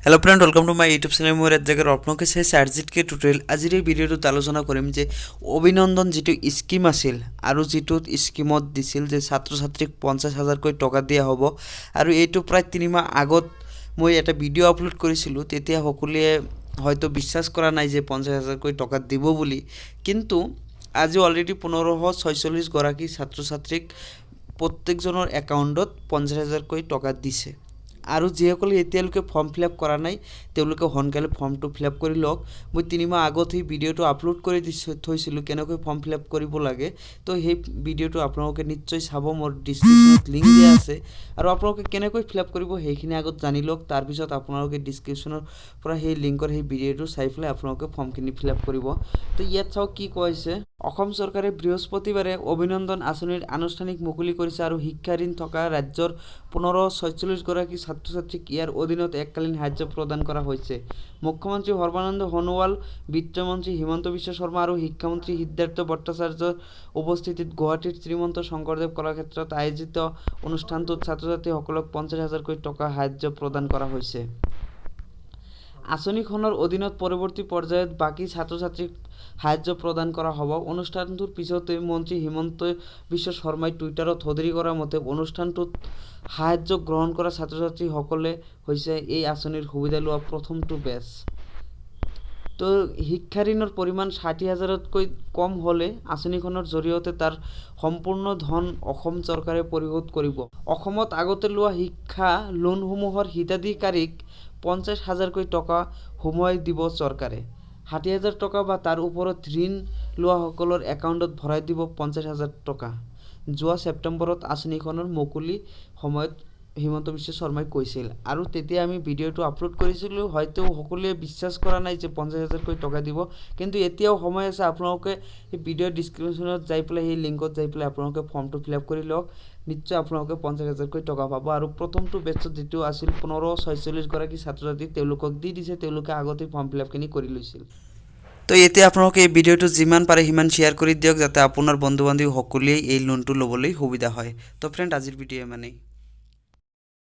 hello friend welcome to my YouTube channel मोर एक जगह अपनों के चार्जिट के ट्यूटोरियल आज भिडिओ आलोचना करिम जे अभिनंदन जी स्कीम आसिल आरु जिटु स्कीमत दिसिल जे छात्र छात्रीक 50,000 टका दिया हबो आरु एटु प्राय 3 माह आगत মই এটা ভিডিও আপলোড কৰিছিলো তেতিয়া সকলোৱে হয়তো বিশ্বাস কৰা নাই যে 50,000 টকা দিব বুলি কিন্তু আজি অলৰেডি 1546 গৰাকী ছাত্ৰ ছাত্ৰীক প্ৰত্যেকজনৰ একাউণ্টত 50,000 টকা দিছে আৰু যিসকলে এতিয়ালৈকে ফৰ্ম ফিলআপ কৰা নাই তেওঁলোকে সোনকালে ফৰ্মটো ফিলআপ কৰি লওক মই 3 মাহ আগত এই ভিডিওটো আপলোড কৰি থৈছিলো কেনেকৈ ফৰ্ম ফিলআপ কৰিব লাগে তো সেই ভিডিওটো আপোনালোকে নিশ্চয় চাব মোৰ ডেসক্ৰিপচনত লিংক দিয়া আছে আৰু আপোনালোকে কেনেকৈ ফিলআপ কৰিব সেইখিনি আগত জানি লওক তাৰ পিছত আপোনালোকে ডেসক্ৰিপচনৰ পৰা সেই লিংকৰ সেই ভিডিওটো চাই ফেলে আপোনালোকে ফৰ্মখিনি ফিলআপ কৰিব তো ইয়াত চাও কি কৈছে অসম চৰকাৰে বৃহস্পতিবাৰে অভিনন্দন আঁচনিৰ আনুষ্ঠানিক মুকলি কৰিছে আৰু শিক্ষা ঋণ থকা ৰাজ্যৰ 1546 গৰাকী ছাত্ৰ ছাত্ৰীক ইয়াৰ অধীনত এককালীন সাহায্য প্ৰদান কৰা হৈছে মুখ্যমন্ত্ৰী সৰ্বানন্দ সোণোৱাল বিত্তমন্ত্ৰী হিমন্ত বিশ্ব শৰ্মা আৰু শিক্ষামন্ত্ৰী সিদ্ধাৰ্থ ভট্টাচাৰ্যৰ উপস্থিতিত গুৱাহাটীৰ শ্ৰীমন্ত শংকৰদেৱ কলাক্ষেত্ৰত আয়োজিত অনুষ্ঠানটোত ছাত্ৰ ছাত্ৰীসকলক 50,000 টকা সাহায্য প্ৰদান কৰা হৈছে আঁচনিখনৰ অধীনত পৰৱৰ্তী পৰ্যায়ত বাকি ছাত্ৰ ছাত্ৰীক সাহায্য প্ৰদান কৰা হ'ব অনুষ্ঠানটোৰ পিছতে মন্ত্ৰী হিমন্ত বিশ্ব শৰ্মাই টুইটাৰত সদৰি কৰা মতে অনুষ্ঠানটোত সাহায্য গ্ৰহণ কৰা ছাত্ৰ ছাত্ৰীসকলে হৈছে এই আঁচনিৰ সুবিধা লোৱা প্ৰথমটো বেচ তো শিক্ষা ঋণৰ পৰিমাণ 60,000তকৈ কম হ'লে আঁচনিখনৰ জৰিয়তে তাৰ সম্পূৰ্ণ ধন অসম চৰকাৰে পৰিশোধ কৰিব অসমত আগতে লোৱা শিক্ষা লোনসমূহৰ হিতাধিকাৰীক 50,000 টকা সময় দিব চৰকাৰে 60,000 টকা বা তাৰ ওপৰত ঋণ লোৱা সকলৰ একাউণ্টত ভৰাই দিব 50,000 টকা যোৱা সেপ্টেম্বৰত আঁচনিখনৰ মুকলি সময়ত হিমন্ত বিশ্ব শৰ্মাই কৈছিল আৰু তেতিয়া আমি ভিডিওটো আপলোড কৰিছিলো হয়তো সকলোৱে বিশ্বাস কৰা নাই যে 50,000 টকা দিব কিন্তু এতিয়াও সময় আছে আপোনালোকে এই ভিডিও ডেসক্ৰিপচনত যাই পেলাই এই লিংকত যাই পেলাই আপোনালোকে ফৰ্মটো ফিলআপ কৰি লওক নিশ্চয় আপোনালোকে 50,000 টকা পাব আৰু প্ৰথমটো বেচত যেটো আছিল 1546 গৰাকী ছাত্ৰ ছাত্ৰী তেওঁলোকক দি দিছে তেওঁলোকে আগতে ফৰ্ম ফিলআপখিনি কৰি লৈছিল তো এতিয়া আপোনালোকে এই ভিডিওটো যিমান পাৰে হিমান শেয়াৰ কৰি দিয়ক যাতে আপোনাৰ বন্ধু বান্ধৱী সকলোৱে এই লোনটো ল'বলৈ সুবিধা হয় তো ফ্ৰেন্ড আজিৰ ভিডিও মানে